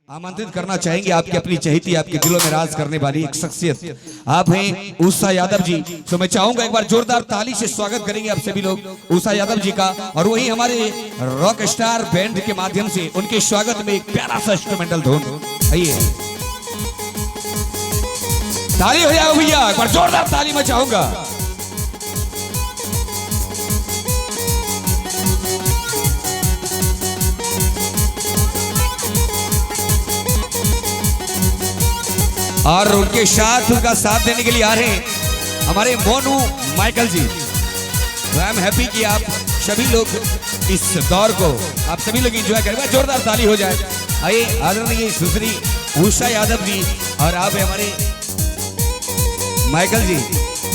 आमंत्रित करना चाहेंगे आपकी अपनी चहेती, आपके दिलों में राज करने वाली एक शख्सियत आप हैं उषा यादव जी। तो मैं चाहूंगा एक बार जोरदार ताली से स्वागत करेंगे आप सभी लोग उषा यादव जी का, और वही हमारे रॉक स्टार बैंड के माध्यम से उनके स्वागत में एक प्यारा सा इंस्ट्रूमेंटल धुन। आइए ताली हो जाओ भैया, एक बार जोरदार ताली मैं चाहूंगा। और उनके साथ उनका साथ देने के लिए आ रहे हैं हमारे मोनू माइकल जी। तो आई एम हैप्पी कि आप सभी लोग इस दौर को आप सभी लोग एंजॉय करेंगे। जोरदार ताली हो जाए। आइए आदरणीय सुश्री उषा यादव जी और आप हमारे माइकल जी,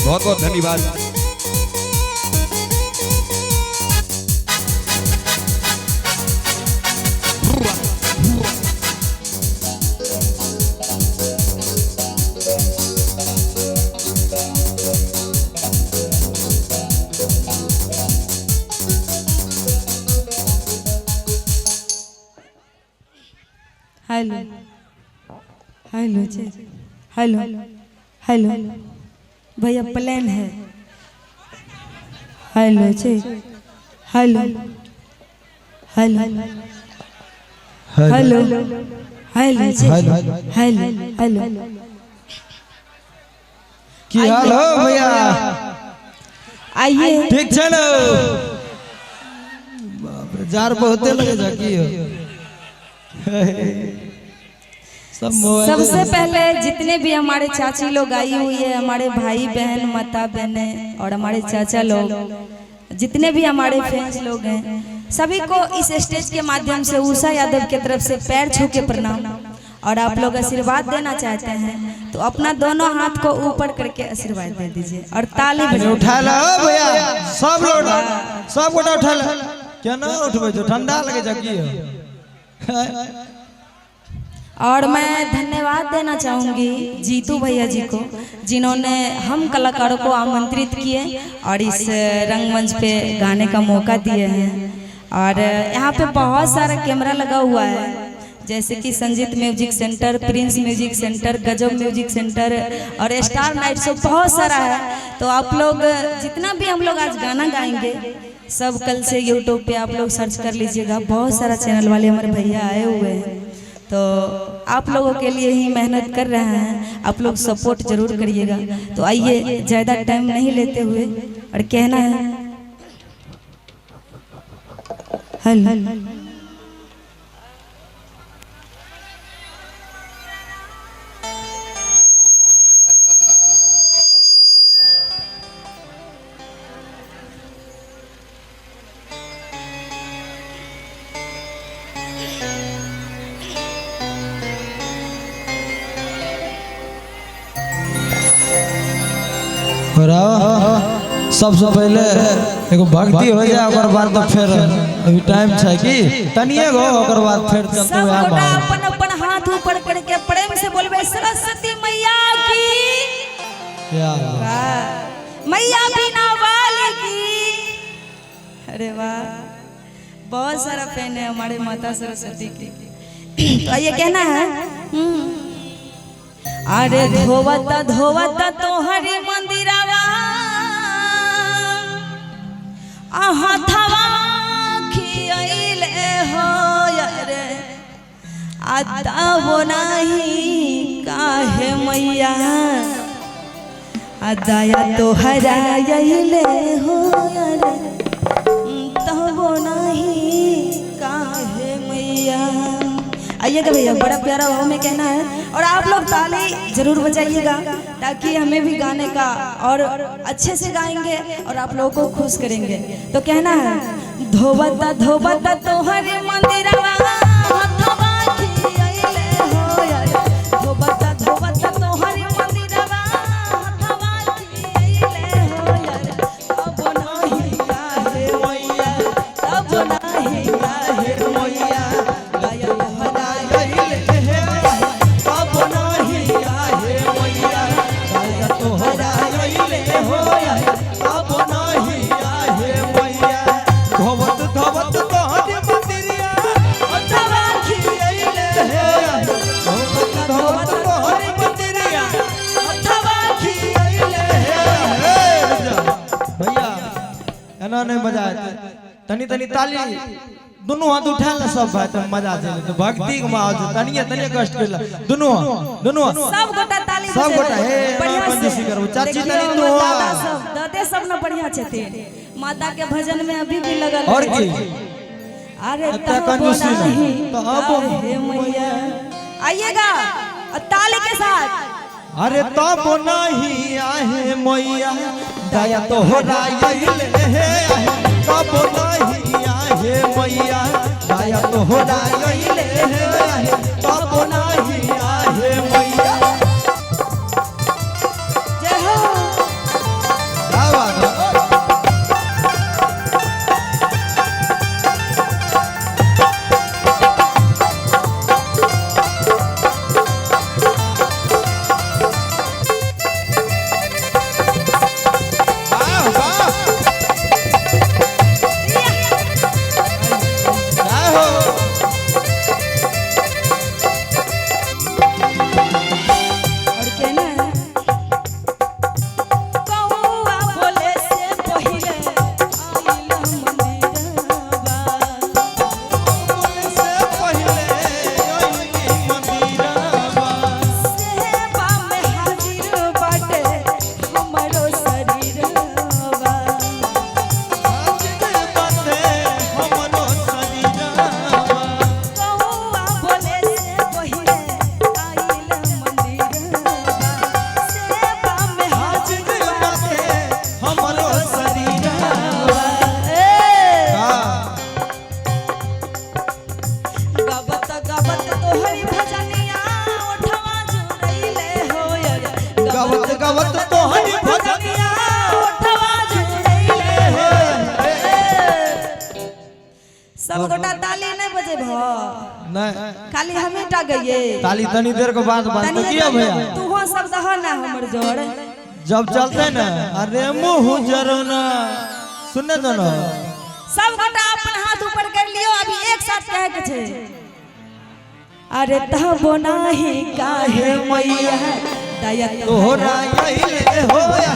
बहुत बहुत धन्यवाद। हेलो हेलो हेलो हेलो भैया प्लेन है। Hello hello hello hello hello hello की हाल हो भैया? आइए ठीक चलो। जार बहुते लगे जा की हो। सबसे पहले जितने भी हमारे चाची लोग आई हुई है, हमारे भाई बहन माता बहने और हमारे चाचा लोग, जितने भी हमारे फैंस लोग हैं, सभी को इस स्टेज के माध्यम से उषा यादव की तरफ से पैर छू के प्रणाम। और आप लोग आशीर्वाद देना चाहते हैं तो अपना दोनों हाथ को ऊपर करके आशीर्वाद दे दीजिए और ताली बजाइए। उठा लो भैया, सब लोग सब गोटा उठा लो। क्या ना उठबे तो ठंडा लगे जा की हो। और मैं धन्यवाद देना चाहूँगी जीतू भैया जी को, जिन्होंने हम कलाकारों को आमंत्रित किए और इस रंगमंच पे गाने का मौका दिए हैं। और यहाँ पे बहुत सारा कैमरा लगा हुआ है, जैसे कि Sanjeet music centre, Prince music centre, गजब म्यूजिक सेंटर और स्टार नाइट शो, बहुत सारा है। तो आप लोग जितना भी हम लोग आज गाना गाएंगे सब कल से यूट्यूब पे आप लोग सर्च कर लीजिएगा। बहुत सारा चैनल वाले हमारे भैया आए हुए हैं, तो आप लोगों के लिए ही मेहनत कर रहे हैं, आप लोग सपोर्ट जरूर करिएगा। तो आइए ज़्यादा टाइम नहीं लेते हुए और कहना है हेलो सबसे पहले एगो भक्ति हो जाए, ओकर बाद तो फिर अभी टाइम है कि तनिए गो, ओकर बाद फिर चलते हुए अपन अपन हाथ ऊपर करके प्रेम से बोलबे सरस्वती मैया की, मैया बिना वाली की। अरे वाह, बहुत सारा फैन है हमारे माता सरस्वती की। तो ये कहना है अरे धोवता धोवता तोहरे मंदिरवा हाथवा खियाइले हो रे, आता वो नहीं काहे मैया, दया तो हराइले हो रे, तब वो नहीं काहे मैया। आइएगा भैया, बड़ा प्यारा भाव में कहना है और आप लोग ताली जरूर बजाइएगा ताकि हमें भी गाने का और अच्छे से गाएंगे और आप लोगों को खुश करेंगे। तो कहना है धोबता धोबता तोहरे मंदिरवा हाथवा खियाइले हो रे, धोबता धोबता तोहरे मंदिरवा हाथवा खियाइले हो रे, अब नहीं काहे मैया, अब नहीं काहे मैया, दया धोवत धोवत तोहरे मंदिरिया नहीं बजाए थे तनी तनी ताली दोनों हाथ उठा ले सब भाई तो मजा चले तो भक्ति के माहौल से तनिए तनिए कष्ट कर दोनों सब गोटा ताली सब गोटा हे कंजूसी करो चाची तनी तू दादे सब ना बढ़िया छथे माता के भजन में अभी भी लगल और की अरे कंजूसी नहीं तो अब हे मैया आइएगा ताली के साथ अरे तब नहीं आहे मैया दया तो हो राइले हे तब नहीं आहे मैया दया तो हो राइले हे तब नहीं आहे मैया जय हो क्या बात है गावत तो हरि भजनिया उठवा जुड़ैले सब गोटा ताली नहीं बजे भ नहीं खाली हमें टा गइए ताली तनी देर के बाद बात तो किया भैया तू हो सब दह ना हमर जोड़ जब चलते ना अरे मुंह जरोना सुनने दो ना सब गोटा अपन हाथ ऊपर कर लियो अभी एक साथ कहे के छे अरे तब नाही काहे मैया दया तोहरा आइले होया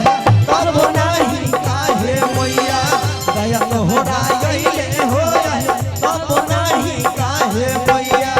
तब नाही काहे मैया दया तोहरा आइले होया तब नाही काहे मैया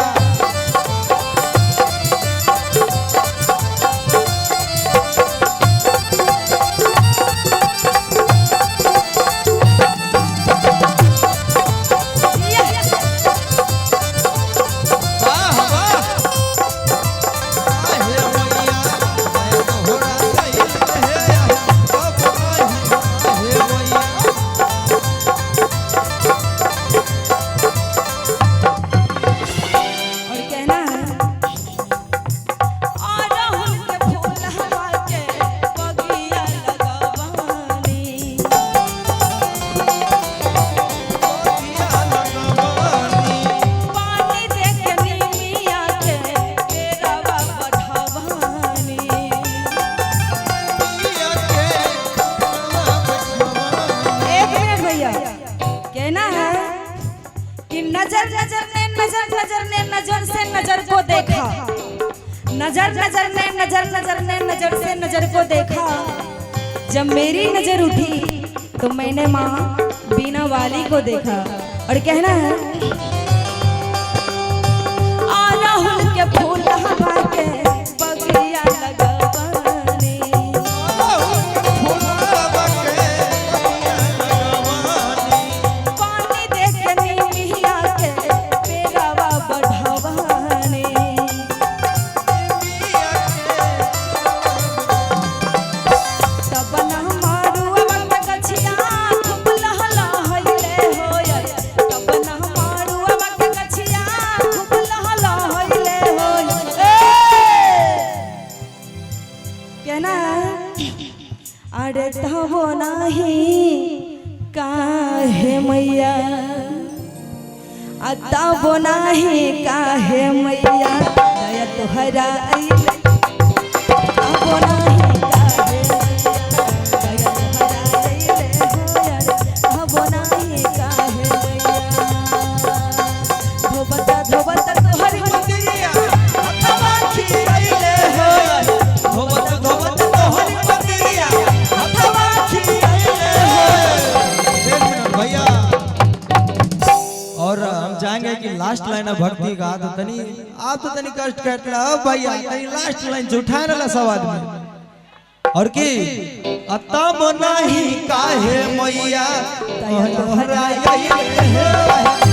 नजर को देखा नजर नजर ने नजर नजर ने नजर से नजर को देखा जब मेरी नजर उठी तो मैंने माँ बीना वाली को देखा और कहना है राहुल के फूल हवा के बगिया लगवानी पानी दे के नीमिया के पेरावा बढ़ावानी तब ना मारू अब कछिया खूब लहला हइले होय तब ना मारू अब कछिया खूब लहला हइले होय कहना अरे तबो नहीं काहे मैया तबो नहीं काहे मैया दया तोहरा आइले तबो नहीं काहे मैया दया तोहरा आइले होया तबो नहीं काहे मैया धोबता धोबता तोहरी मंदिरिया हथवा खियाइले होया धोबत धोबत तोहरी मंदिरिया हथवा खियाइले होया लास्ट लाइन है भक्ति का तो तनी आप तो तनी कष्ट कटला भैया तनी लास्ट लाइन से उठाए रहला सब आदमी और की तब नहीं काहे मैया तोहरा आइले हे